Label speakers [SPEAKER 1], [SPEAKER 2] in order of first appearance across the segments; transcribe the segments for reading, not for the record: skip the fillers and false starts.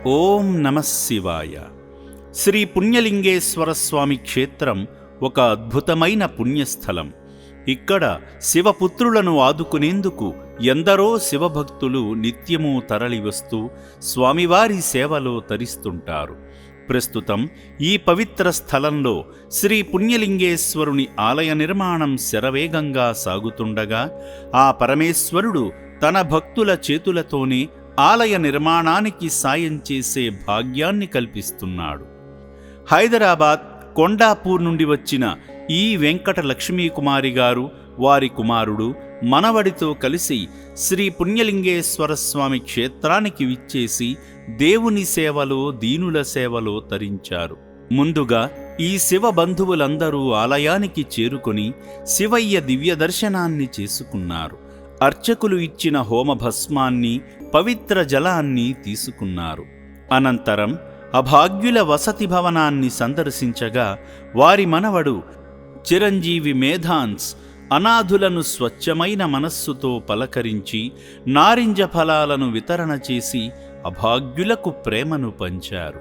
[SPEAKER 1] ఓం నమః శివాయ. శ్రీ పుణ్యలింగేశ్వర స్వామి క్షేత్రం ఒక అద్భుతమైన పుణ్యస్థలం. ఇక్కడ శివపుత్రులను ఆదుకునేందుకు ఎందరో శివభక్తులు నిత్యము తరలివస్తూ స్వామివారి సేవలో తరిస్తుంటారు. ప్రస్తుతం ఈ పవిత్ర స్థలంలో శ్రీ పుణ్యలింగేశ్వరుని ఆలయ నిర్మాణం శరవేగంగా సాగుతుండగా ఆ పరమేశ్వరుడు తన భక్తుల చేతులతోనే ఆలయ నిర్మాణానికి సాయం చేసే భాగ్యాన్ని కల్పిస్తున్నాడు. హైదరాబాద్ కొండాపూర్ నుండి వచ్చిన ఈ వెంకట లక్ష్మీకుమారి గారు వారి కుమారుడు మనవడితో కలిసి శ్రీ పుణ్యలింగేశ్వర స్వామి క్షేత్రానికి విచ్చేసి దేవుని సేవలో దీనుల సేవలో తరించారు. ముందుగా ఈ శివ బంధువులందరూ ఆలయానికి చేరుకొని శివయ్య దివ్య దర్శనాన్ని చేసుకున్నారు. అర్చకులు ఇచ్చిన హోమభస్మాన్ని పవిత్ర జలాన్ని తీసుకున్నారు. అనంతరం అభాగ్యుల వసతి భవనాన్ని సందర్శించగా వారి మనవడు చిరంజీవి మేధాన్స్ అనాథులను స్వచ్ఛమైన మనస్సుతో పలకరించి నారింజ ఫలాలను వితరణ చేసి అభాగ్యులకు ప్రేమను పంచారు.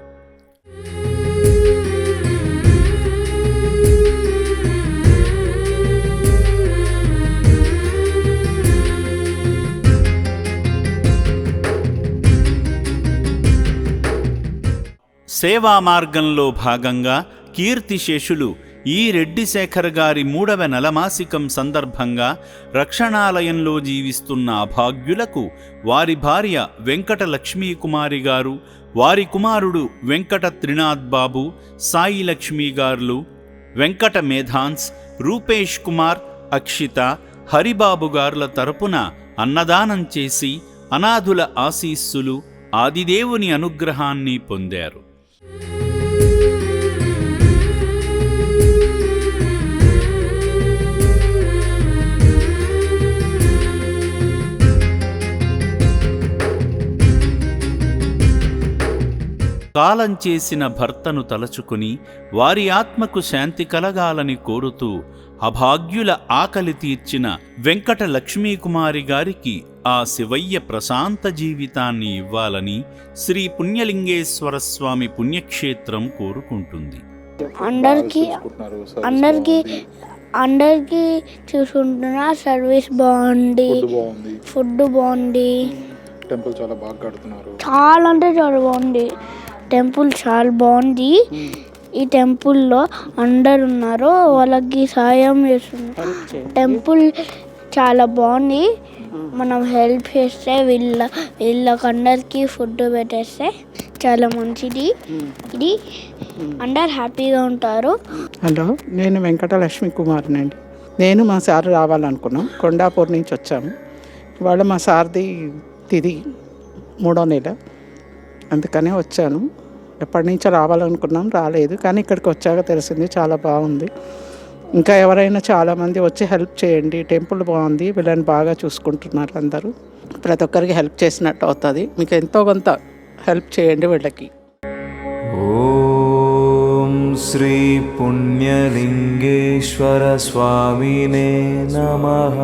[SPEAKER 1] సేవా మార్గంలో భాగంగా కీర్తిశేషులు ఈ రెడ్డి శేఖర్ గారి 3వ నెలమాసికం సందర్భంగా రక్షణాలయంలో జీవిస్తున్న అభాగ్యులకు వారి భార్య వెంకట లక్ష్మీకుమారి గారు, వారి కుమారుడు వెంకట త్రినాథ్ బాబు, సాయి లక్ష్మీ గారులు, వెంకట మేధాన్స్, రూపేష్ కుమార్, అక్షిత, హరిబాబు గారుల తరపున అన్నదానం చేసి అనాథుల ఆశీస్సులు, ఆదిదేవుని అనుగ్రహాన్ని పొందారు. కాలం చేసిన భర్తను తలచుకుని వారి ఆత్మకు శాంతి కలగాలని కోరుతూ అభాగ్యుల ఆకలి తీర్చిన వెంకట లక్ష్మీకుమారి గారికి ఆ శివయ్య ప్రశాంత జీవితాన్ని ఇవ్వాలని శ్రీ పుణ్యలింగేశ్వర స్వామి పుణ్యక్షేత్రం కోరుకుంటుంది.
[SPEAKER 2] అందరికీ చూసుకుంటున్నా. సర్వీస్ బాగుంది, ఫుడ్ బాగుంది,
[SPEAKER 3] టెంపుల్ చాలా బాగా కడుతున్నారు.
[SPEAKER 2] చాలా అంటే చాలా బాగుంది. టెంపుల్ చాలా బాగుంది. ఈ టెంపుల్లో అందరు ఉన్నారు, వాళ్ళకి సాయం చేస్తున్నారు. టెంపుల్ చాలా బాగుంది. మనం హెల్ప్ చేస్తే వీళ్ళకందరికీ ఫుడ్ పెట్టేస్తే చాలా మంచిది. ఇది అందరు హ్యాపీగా ఉంటారు.
[SPEAKER 4] హలో, నేను వెంకట లక్ష్మీ కుమార్నండి. నేను మా సార్ రావాలనుకున్నాం. కొండాపూర్ నుంచి వచ్చాము. ఇవాళ మా సార్ది తిది 3వ నెల, అందుకనే వచ్చాను. ఎప్పటి నుంచో రావాలనుకున్నాం, రాలేదు. కానీ ఇక్కడికి వచ్చాక తెలిసింది చాలా బాగుంది. ఇంకా ఎవరైనా చాలామంది వచ్చి హెల్ప్ చేయండి. టెంపుల్ బాగుంది, వీళ్ళని బాగా చూసుకుంటున్నారు అందరూ. ప్రతి ఒక్కరికి హెల్ప్ చేసినట్టు అవుతుంది. మీకు ఎంతో కొంత హెల్ప్ చేయండి వీళ్ళకి.
[SPEAKER 5] ఓం శ్రీ పుణ్యలింగేశ్వర స్వామినే నమః.